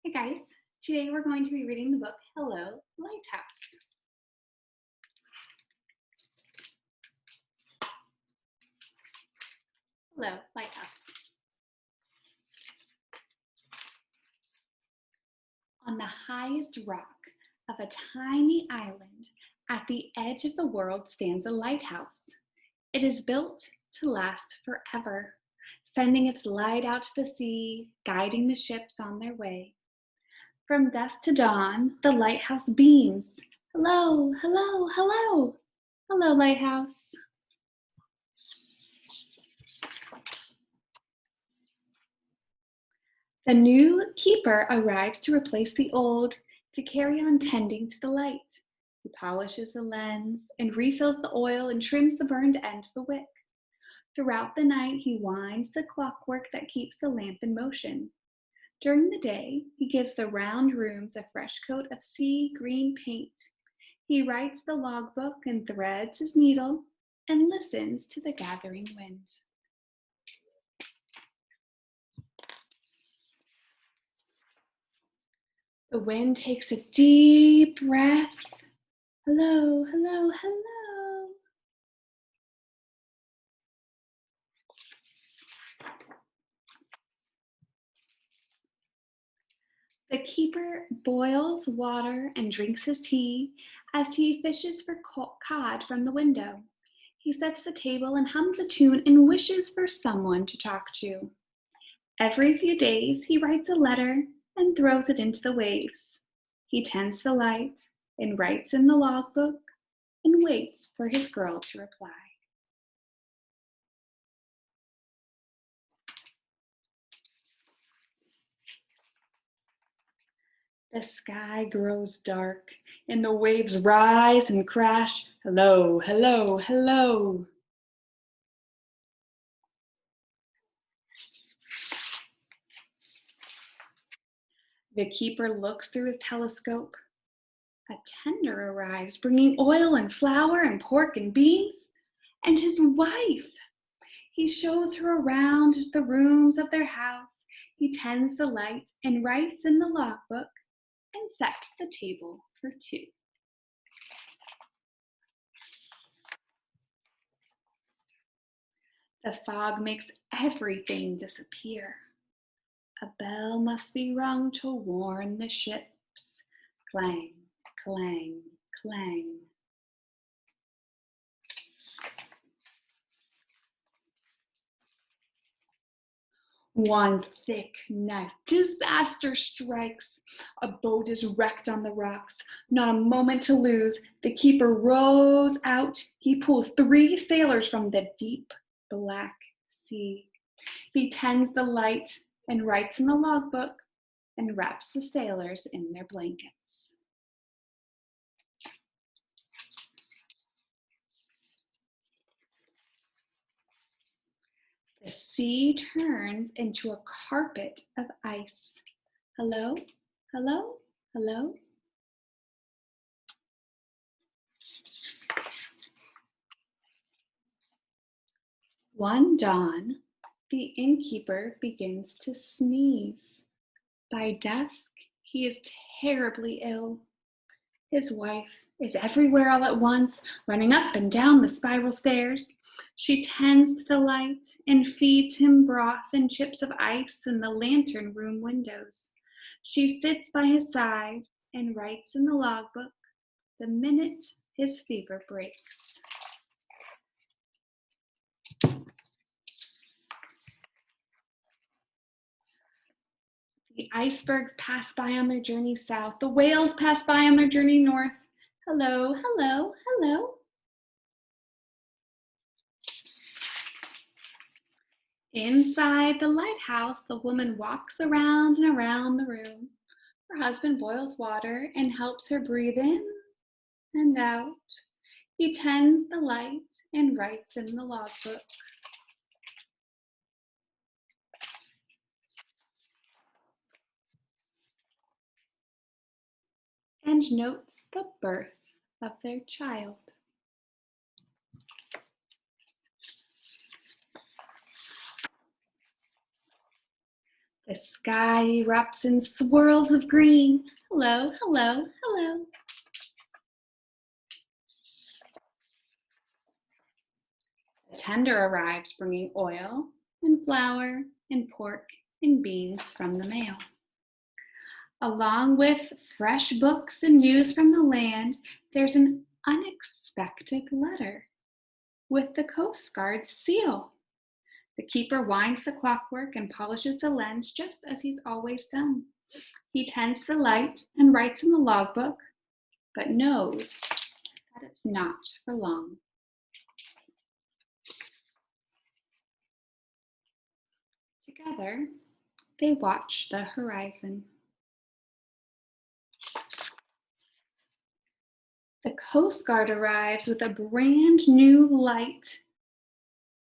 Hey guys, today we're going to be reading the book Hello, Lighthouse. Hello, Lighthouse. On the highest rock of a tiny island at the edge of the world stands a lighthouse. It is built to last forever, sending its light out to the sea, guiding the ships on their way. From dusk to dawn, the lighthouse beams. Hello, hello, hello. Hello, lighthouse. The new keeper arrives to replace the old, to carry on tending to the light. He polishes the lens and refills the oil and trims the burned end of the wick. Throughout the night, he winds the clockwork that keeps the lamp in motion. During the day, he gives the round rooms a fresh coat of sea green paint. He writes the logbook and threads his needle and listens to the gathering wind. The wind takes a deep breath. Hello, hello, hello. The keeper boils water and drinks his tea as he fishes for cod from the window. He sets the table and hums a tune and wishes for someone to talk to. Every few days, he writes a letter and throws it into the waves. He tends the light and writes in the logbook and waits for his girl to reply. The sky grows dark and the waves rise and crash. Hello, hello, hello. The keeper looks through his telescope. A tender arrives, bringing oil and flour and pork and beans, and his wife. He shows her around the rooms of their house. He tends the light and writes in the logbook and sets the table for two. The fog makes everything disappear. A bell must be rung to warn the ships. Clang, clang, clang. One thick night, disaster strikes. A boat is wrecked on the rocks. Not a moment to lose. The keeper rows out. He pulls 3 sailors from the deep black sea. He tends the light and writes in the logbook and wraps the sailors in their blankets. The sea turns into a carpet of ice. Hello, hello, hello. One dawn, the innkeeper begins to sneeze. By dusk, he is terribly ill. His wife is everywhere all at once, running up and down the spiral stairs. She tends to the light and feeds him broth and chips of ice in the lantern room windows. She sits by his side and writes in the logbook the minute his fever breaks. The icebergs pass by on their journey south. The whales pass by on their journey north. Hello, hello, hello. Inside the lighthouse, the woman walks around and around the room. Her husband boils water and helps her breathe in and out. He tends the light and writes in the logbook. And notes the birth of their child. The sky erupts in swirls of green. Hello, hello, hello. The tender arrives bringing oil and flour and pork and beans from the mail. Along with fresh books and news from the land, there's an unexpected letter with the Coast Guard's seal. The keeper winds the clockwork and polishes the lens just as he's always done. He tends the light and writes in the logbook, but knows that it's not for long. Together, they watch the horizon. The Coast Guard arrives with a brand new light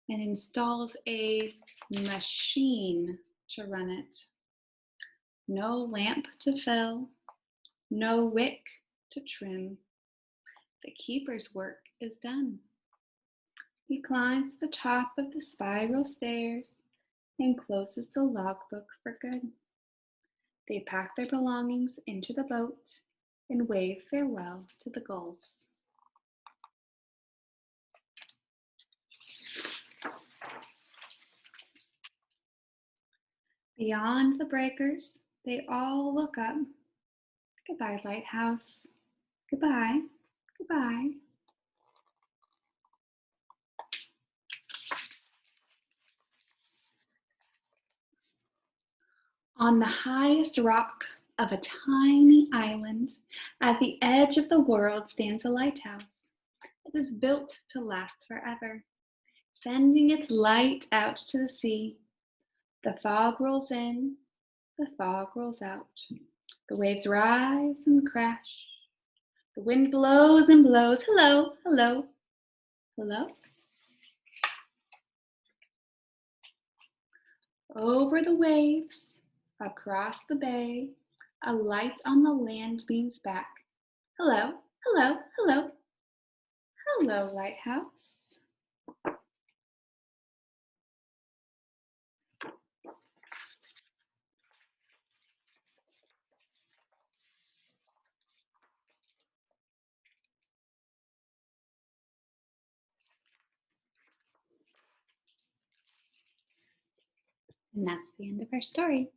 and installs a machine to run it. No lamp to fill, no wick to trim. The keeper's work is done. He climbs to the top of the spiral stairs and closes the logbook for good. They pack their belongings into the boat and wave farewell to the gulls. Beyond the breakers, they all look up. Goodbye, Lighthouse. Goodbye, goodbye. On the highest rock of a tiny island, at the edge of the world stands a lighthouse. It is built to last forever, sending its light out to the sea. The fog rolls in, the fog rolls out. The waves rise and crash. The wind blows and blows. Hello, hello, hello. Over the waves, across the bay, a light on the land beams back. Hello, hello, hello. Hello, Lighthouse. And that's the end of our story.